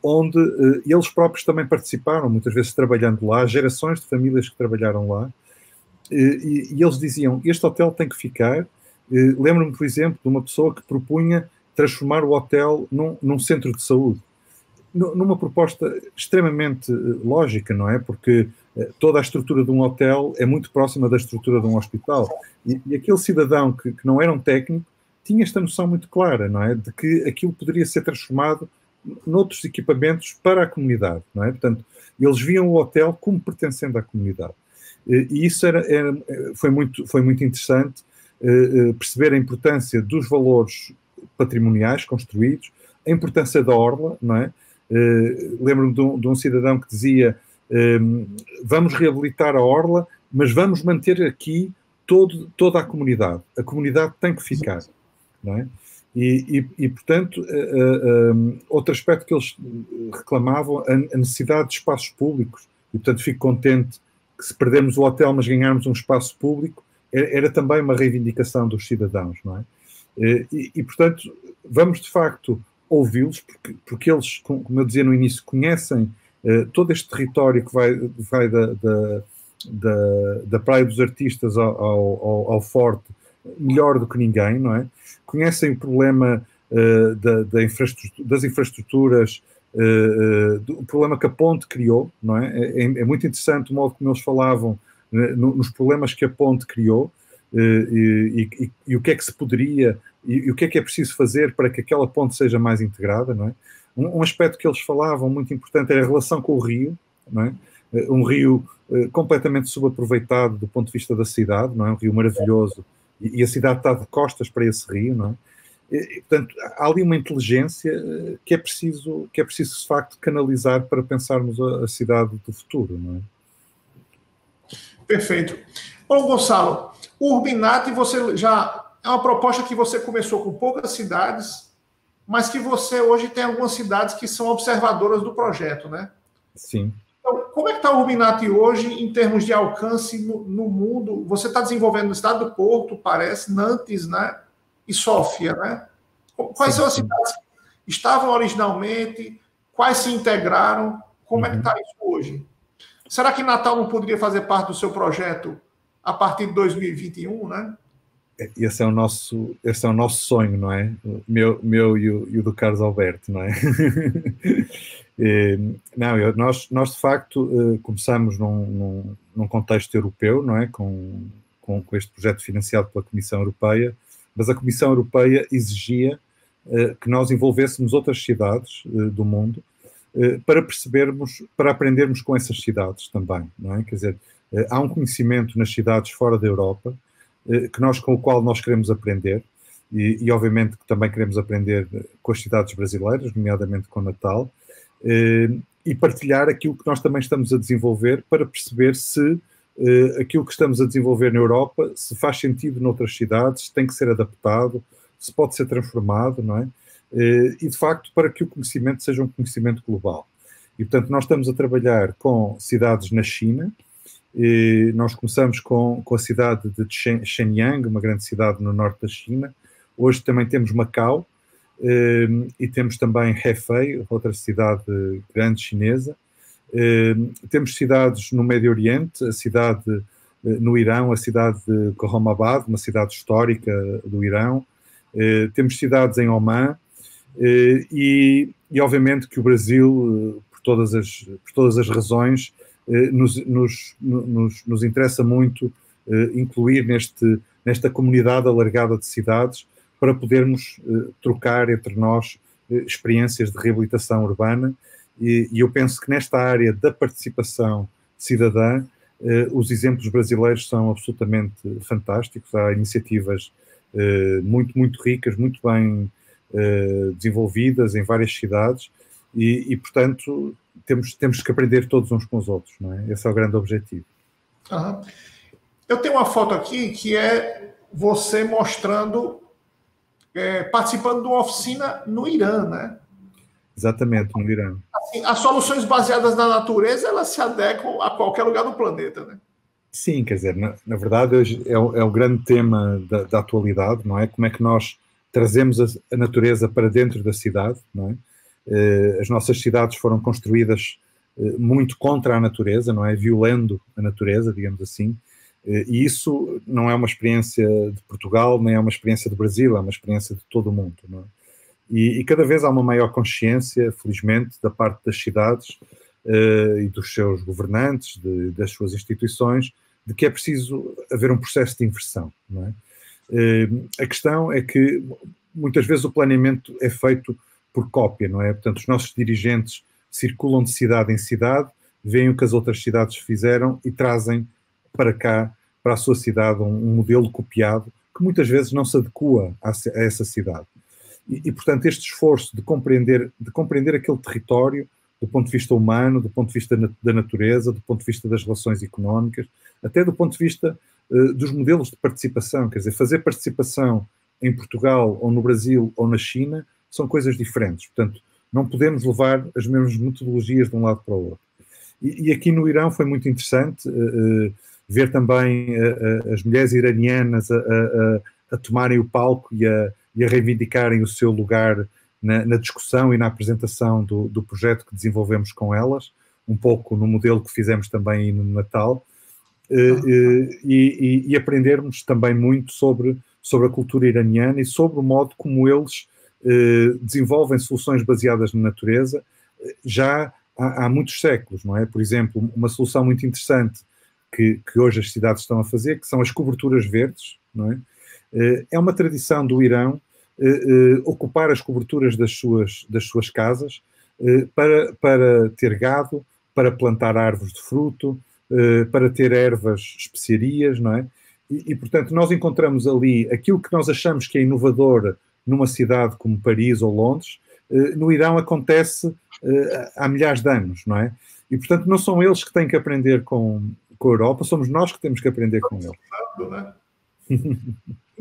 onde eles próprios também participaram, muitas vezes trabalhando lá, gerações de famílias que trabalharam lá, e eles diziam, este hotel tem que ficar. Lembro-me, por exemplo, de uma pessoa que propunha transformar o hotel num centro de saúde, numa proposta extremamente lógica, não é? Porque toda a estrutura de um hotel é muito próxima da estrutura de um hospital, e aquele cidadão que não era um técnico tinha esta noção muito clara, não é? De que aquilo poderia ser transformado noutros equipamentos para a comunidade, não é? Portanto, eles viam o hotel como pertencendo à comunidade. E isso foi muito interessante, perceber a importância dos valores patrimoniais construídos, a importância da orla, não é? Lembro-me de um cidadão que dizia, vamos reabilitar a orla, mas vamos manter aqui toda a comunidade tem que ficar, não é? E portanto, outro aspecto que eles reclamavam, a necessidade de espaços públicos, e portanto fico contente que se perdermos o hotel, mas ganharmos um espaço público, era também uma reivindicação dos cidadãos, não é? E portanto, vamos de facto ouvi-los, porque eles, como eu dizia no início, conhecem todo este território que vai da Praia dos Artistas ao Forte melhor do que ninguém, não é? Conhecem o problema das infraestruturas, o problema que a ponte criou, não é? É muito interessante o modo como eles falavam nos problemas que a ponte criou e o que é que se poderia e o que é preciso fazer para que aquela ponte seja mais integrada, não é? Um aspecto que eles falavam muito importante era a relação com o rio, não é? Um rio completamente subaproveitado do ponto de vista da cidade, não é? Um rio maravilhoso e a cidade está de costas para esse rio, não é? E, portanto, há ali uma inteligência que é preciso de facto canalizar para pensarmos a cidade do futuro, não é? Perfeito. Bom, Gonçalo, o Urbinate você já é uma proposta que você começou com poucas cidades, mas que você hoje tem algumas cidades que são observadoras do projeto, né? Sim. Então, como é que está o Urbinate hoje em termos de alcance no mundo? Você está desenvolvendo no estado do Porto, parece, Nantes, né? E Sófia, né? Quais são as cidades que estavam originalmente? Quais se integraram? Como é que está isso hoje? Será que Natal não poderia fazer parte do seu projeto a partir de 2021, né? Esse é o nosso sonho, não é? Meu e o do Carlos Alberto, não é? Nós de facto começamos num contexto europeu, não é? Com este projeto financiado pela Comissão Europeia, mas a Comissão Europeia exigia que nós envolvêssemos outras cidades do mundo para aprendermos com essas cidades também, não é? Quer dizer, há um conhecimento nas cidades fora da Europa com o qual nós queremos aprender e obviamente que também queremos aprender com as cidades brasileiras, nomeadamente com Natal, e partilhar aquilo que nós também estamos a desenvolver para perceber se aquilo que estamos a desenvolver na Europa se faz sentido noutras cidades, se tem que ser adaptado, se pode ser transformado, não é? E de facto para que o conhecimento seja um conhecimento global. E portanto nós estamos a trabalhar com cidades na China. Nós começamos com a cidade de Shenyang, uma grande cidade no norte da China. Hoje também temos Macau e temos também Hefei, outra cidade grande chinesa. Temos cidades no Médio Oriente, a cidade no Irão, a cidade de Khorramabad, uma cidade histórica do Irão. Temos cidades em Omã e obviamente que o Brasil, por todas as razões, nos interessa muito incluir nesta comunidade alargada de cidades para podermos trocar entre nós experiências de reabilitação urbana e eu penso que nesta área da participação cidadã os exemplos brasileiros são absolutamente fantásticos. Há iniciativas muito, muito ricas, muito bem desenvolvidas em várias cidades e portanto temos que aprender todos uns com os outros, não é? Esse é o grande objetivo. Uhum. Eu tenho uma foto aqui que é você mostrando, participando de uma oficina no Irã, né? Exatamente, no Irã. Assim, as soluções baseadas na natureza, elas se adequam a qualquer lugar do planeta, né? Sim, quer dizer, na verdade hoje é o grande tema da atualidade, não é? Como é que nós trazemos a natureza para dentro da cidade, não é? As nossas cidades foram construídas muito contra a natureza, não é? Violando a natureza, digamos assim, e isso não é uma experiência de Portugal, nem é uma experiência do Brasil, é uma experiência de todo o mundo, não é? E cada vez há uma maior consciência, felizmente, da parte das cidades e dos seus governantes, das suas instituições, de que é preciso haver um processo de inversão, não é? A questão é que muitas vezes o planeamento é feito por cópia, não é? Portanto, os nossos dirigentes circulam de cidade em cidade, veem o que as outras cidades fizeram e trazem para cá, para a sua cidade, um modelo copiado que muitas vezes não se adequa a essa cidade. E, portanto, este esforço de compreender aquele território do ponto de vista humano, do ponto de vista da natureza, do ponto de vista das relações económicas, até do ponto de vista dos modelos de participação, quer dizer, fazer participação em Portugal ou no Brasil ou na China são coisas diferentes, portanto, não podemos levar as mesmas metodologias de um lado para o outro. E aqui no Irão foi muito interessante ver também as mulheres iranianas a tomarem o palco e a reivindicarem o seu lugar na discussão e na apresentação do projeto que desenvolvemos com elas, um pouco no modelo que fizemos também no Natal, e aprendermos também muito sobre a cultura iraniana e sobre o modo como eles desenvolvem soluções baseadas na natureza já há muitos séculos, não é? Por exemplo, uma solução muito interessante que hoje as cidades estão a fazer, que são as coberturas verdes, não é? É uma tradição do Irão ocupar as coberturas das suas casas para ter gado, para plantar árvores de fruto, para ter ervas, especiarias, não é? E, portanto, nós encontramos ali aquilo que nós achamos que é inovador numa cidade como Paris ou Londres, no Irão acontece há milhares de anos, não é? E, portanto, não são eles que têm que aprender com a Europa, somos nós que temos que aprender com eles. Né?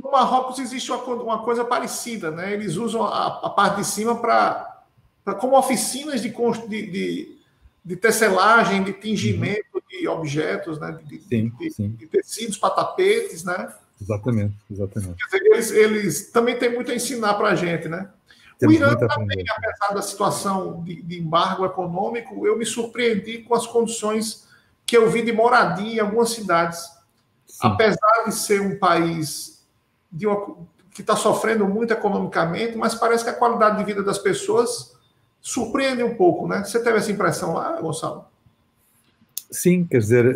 No Marrocos existe uma coisa parecida, né? Eles usam a parte de cima como oficinas de tecelagem, de tingimento de objetos, né? De tecidos para tapetes, né? Exatamente. Quer dizer, eles também têm muito a ensinar para a gente, né? O Irã também, apesar da situação de embargo econômico, eu me surpreendi com as condições que eu vi de moradia em algumas cidades. Sim. Apesar de ser um país que está sofrendo muito economicamente, mas parece que a qualidade de vida das pessoas surpreende um pouco, né? Você teve essa impressão lá, Gonçalo? Sim, quer dizer,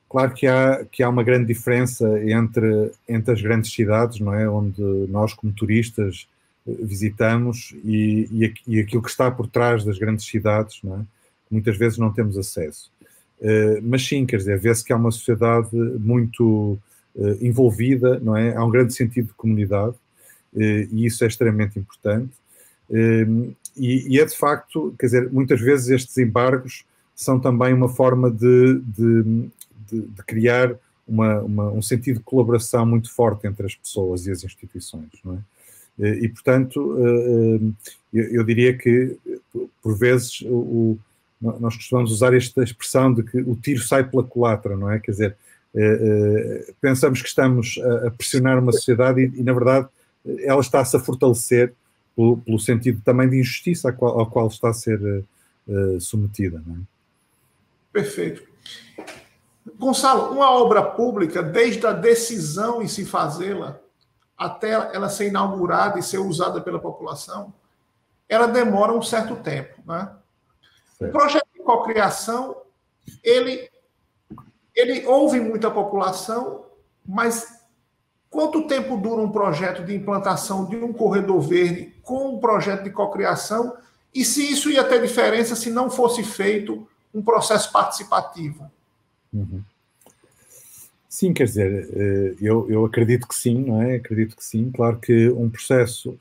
claro que há uma grande diferença entre as grandes cidades, não é? Onde nós, como turistas, visitamos e aquilo que está por trás das grandes cidades, não é? Muitas vezes não temos acesso. Mas sim, quer dizer, vê-se que há uma sociedade muito envolvida, não é? Há um grande sentido de comunidade e isso é extremamente importante. E é de facto, quer dizer, muitas vezes estes embargos são também uma forma de criar um sentido de colaboração muito forte entre as pessoas e as instituições, não é? E, portanto, eu diria que, por vezes, nós costumamos usar esta expressão de que o tiro sai pela culatra, não é? Quer dizer, pensamos que estamos a pressionar uma sociedade e, na verdade, ela está-se a fortalecer pelo sentido também de injustiça ao qual está a ser submetida, não é? Perfeito. Gonçalo, uma obra pública, desde a decisão em se fazê-la até ela ser inaugurada e ser usada pela população, ela demora um certo tempo, né? O projeto de cocriação, ele ouve muita população, mas quanto tempo dura um projeto de implantação de um corredor verde com um projeto de cocriação, e se isso ia ter diferença se não fosse feito um processo participativo? Uhum. Sim, quer dizer, eu acredito que sim, não é? Acredito que sim. Claro que um processo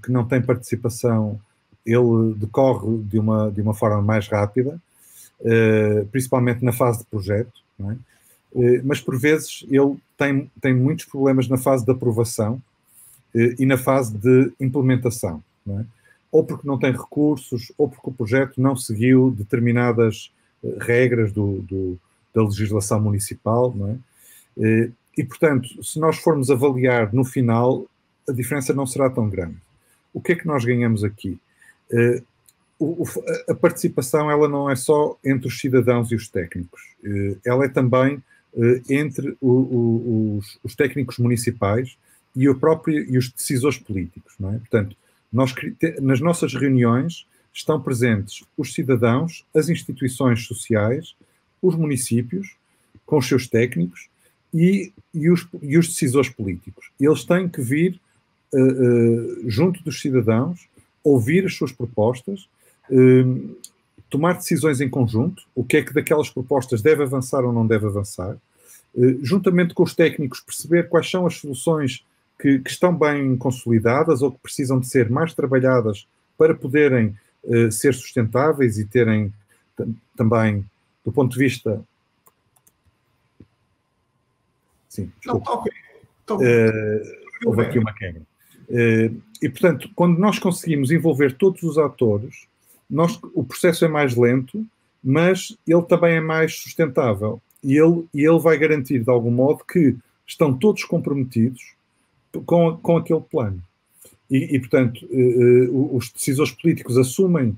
que não tem participação, ele decorre de uma forma mais rápida, principalmente na fase de projeto, não é? Mas por vezes ele tem muitos problemas na fase de aprovação e na fase de implementação, não é? Ou porque não tem recursos, ou porque o projeto não seguiu determinadas regras da legislação municipal, não é? E, portanto, se nós formos avaliar no final, a diferença não será tão grande. O que é que nós ganhamos aqui? A participação, ela não é só entre os cidadãos e os técnicos, ela é também entre os técnicos municipais e os decisores políticos, não é? Portanto, nas nossas reuniões estão presentes os cidadãos, as instituições sociais, os municípios, com os seus técnicos e os decisores políticos. Eles têm que vir junto dos cidadãos, ouvir as suas propostas, tomar decisões em conjunto, o que é que daquelas propostas deve avançar ou não deve avançar, juntamente com os técnicos perceber quais são as soluções que estão bem consolidadas ou que precisam de ser mais trabalhadas para poderem ser sustentáveis e terem também, do ponto de vista... Sim, desculpa. Houve aqui uma quebra. E, portanto, quando nós conseguimos envolver todos os atores, o processo é mais lento, mas ele também é mais sustentável. E ele vai garantir, de algum modo, que estão todos comprometidos com aquele plano. E portanto, os decisores políticos assumem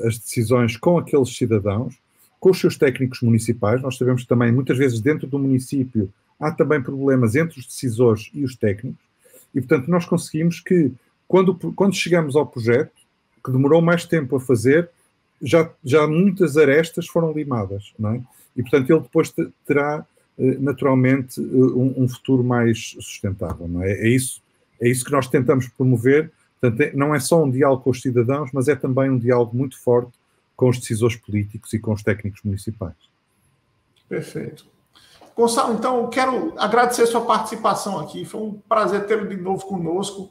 as decisões com aqueles cidadãos, com os seus técnicos municipais. Nós sabemos que também, muitas vezes, dentro do município, há também problemas entre os decisores e os técnicos. E, portanto, nós conseguimos que, quando chegamos ao projeto, que demorou mais tempo a fazer, já muitas arestas foram limadas, não é? E, portanto, ele depois terá, naturalmente, um futuro mais sustentável, não é? É isso que nós tentamos promover. Portanto, não é só um diálogo com os cidadãos, mas é também um diálogo muito forte com os decisores políticos e com os técnicos municipais. Perfeito. Gonçalo, então, quero agradecer a sua participação aqui. Foi um prazer tê-lo de novo conosco.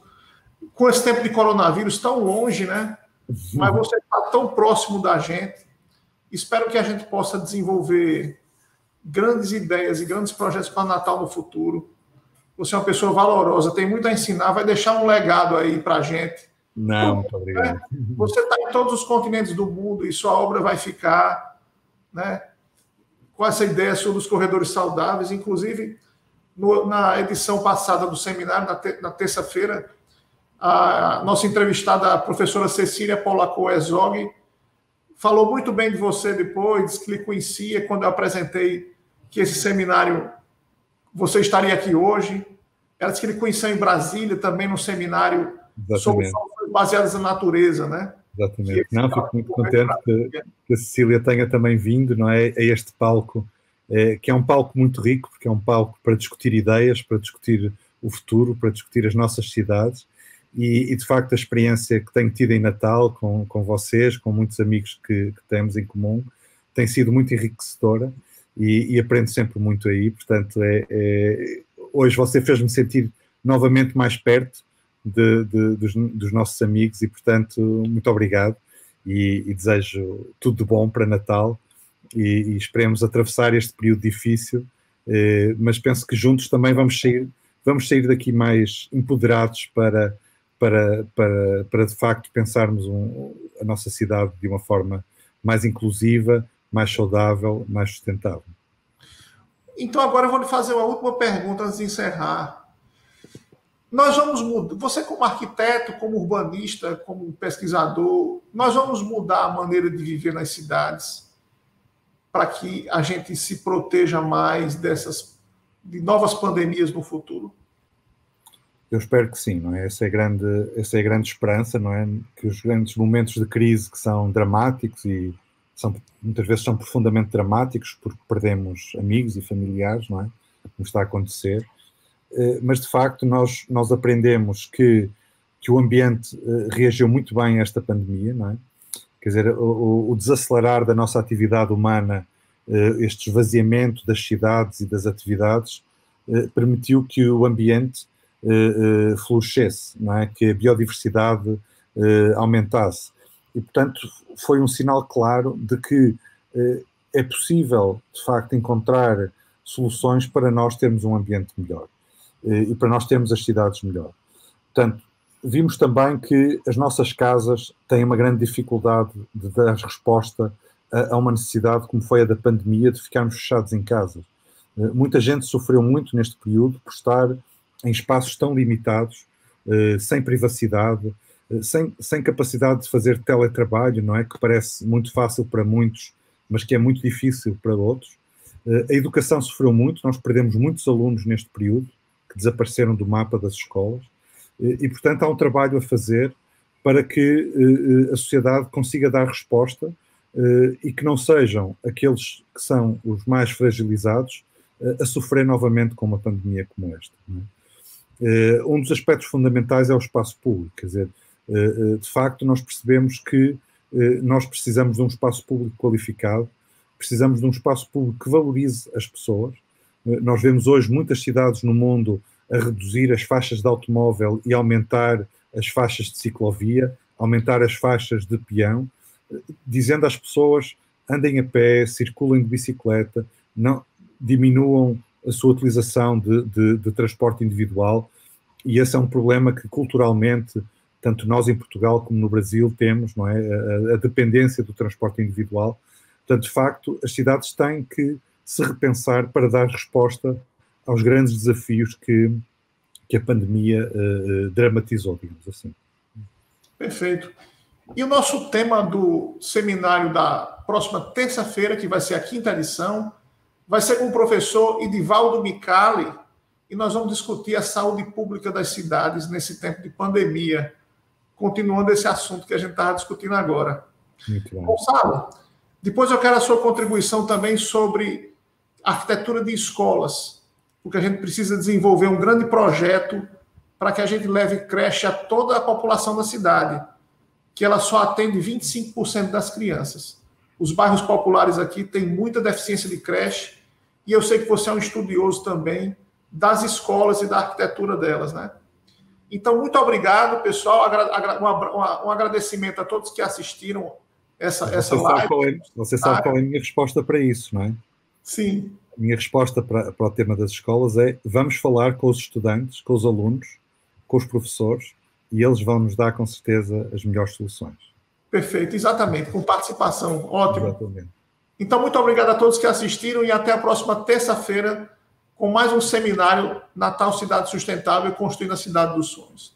Com esse tempo de coronavírus tão longe, né? Mas você está tão próximo da gente. Espero que a gente possa desenvolver grandes ideias e grandes projetos para Natal no futuro. Você é uma pessoa valorosa, tem muito a ensinar, vai deixar um legado aí para a gente. Não, muito obrigado. Você está em todos os continentes do mundo e sua obra vai ficar, né, com essa ideia sobre os corredores saudáveis. Inclusive, na edição passada do seminário, na terça-feira, a nossa entrevistada, a professora Cecília Polacco-Herzog, falou muito bem de você depois, disse que lhe conhecia quando eu apresentei que esse seminário, você estaria aqui hoje. Ela disse que ele conheceu em Brasília também no seminário sobre soluções baseadas na natureza, né? Exatamente. Não, fico muito contente que a Cecília tenha também vindo, não é, a este palco, que é um palco muito rico, porque é um palco para discutir ideias, para discutir o futuro, para discutir as nossas cidades. E de facto, a experiência que tenho tido em Natal com vocês, com muitos amigos que temos em comum, tem sido muito enriquecedora e aprendo sempre muito aí. Portanto, hoje você fez-me sentir novamente mais perto dos nossos amigos e, portanto, muito obrigado e desejo tudo de bom para Natal e esperemos atravessar este período difícil, mas penso que juntos também vamos sair daqui mais empoderados para de facto pensarmos a nossa cidade de uma forma mais inclusiva, mais saudável, mais sustentável. Então agora eu vou lhe fazer uma última pergunta antes de encerrar. Nós vamos mudar, você como arquiteto, como urbanista, como pesquisador, nós vamos mudar a maneira de viver nas cidades para que a gente se proteja mais de novas pandemias no futuro? Eu espero que sim, não é? Essa é a grande esperança, não é? Que os grandes momentos de crise que são dramáticos e muitas vezes são profundamente dramáticos porque perdemos amigos e familiares, não é? Como está a acontecer. Mas de facto nós aprendemos que o ambiente reagiu muito bem a esta pandemia, não é? Quer dizer, o desacelerar da nossa atividade humana, este esvaziamento das cidades e das atividades, permitiu que o ambiente florescesse, não é? Que a biodiversidade aumentasse. E, portanto, foi um sinal claro de que é possível, de facto, encontrar soluções para nós termos um ambiente melhor e para nós termos as cidades melhor. Portanto, vimos também que as nossas casas têm uma grande dificuldade de dar resposta a uma necessidade como foi a da pandemia, de ficarmos fechados em casa. Muita gente sofreu muito neste período por estar em espaços tão limitados, sem privacidade, sem capacidade de fazer teletrabalho, não é? Que parece muito fácil para muitos, mas que é muito difícil para outros. A educação sofreu muito, nós perdemos muitos alunos neste período, que desapareceram do mapa das escolas, e portanto há um trabalho a fazer para que a sociedade consiga dar resposta e que não sejam aqueles que são os mais fragilizados a sofrer novamente com uma pandemia como esta, não é? Um dos aspectos fundamentais é o espaço público, quer dizer, de facto nós percebemos que nós precisamos de um espaço público qualificado, precisamos de um espaço público que valorize as pessoas. Nós vemos hoje muitas cidades no mundo a reduzir as faixas de automóvel e aumentar as faixas de ciclovia, aumentar as faixas de peão, dizendo às pessoas andem a pé, circulem de bicicleta, não diminuam a sua utilização de transporte individual, e esse é um problema que culturalmente tanto nós em Portugal como no Brasil temos, não é, a dependência do transporte individual. Portanto, de facto, as cidades têm que se repensar para dar resposta aos grandes desafios que a pandemia dramatizou, digamos assim. Perfeito. E o nosso tema do seminário da próxima terça-feira, que vai ser a 5ª edição, vai ser com o professor Edivaldo Micali, e nós vamos discutir a saúde pública das cidades nesse tempo de pandemia, continuando esse assunto que a gente estava discutindo agora. Muito bom. Gonçalo, depois eu quero a sua contribuição também sobre arquitetura de escolas, porque a gente precisa desenvolver um grande projeto para que a gente leve creche a toda a população da cidade, que ela só atende 25% das crianças. Os bairros populares aqui têm muita deficiência de creche, e eu sei que você é um estudioso também das escolas e da arquitetura delas, né? Então, muito obrigado, pessoal. Um agradecimento a todos que assistiram essa live. Você sabe qual é a minha resposta para isso, não é? Sim. A minha resposta para o tema das escolas é: vamos falar com os estudantes, com os alunos, com os professores, e eles vão nos dar, com certeza, as melhores soluções. Perfeito, exatamente, com participação. Ótimo. Exatamente. Então, muito obrigado a todos que assistiram e até a próxima terça-feira com mais um seminário Natal Cidade Sustentável, construindo a cidade dos sonhos.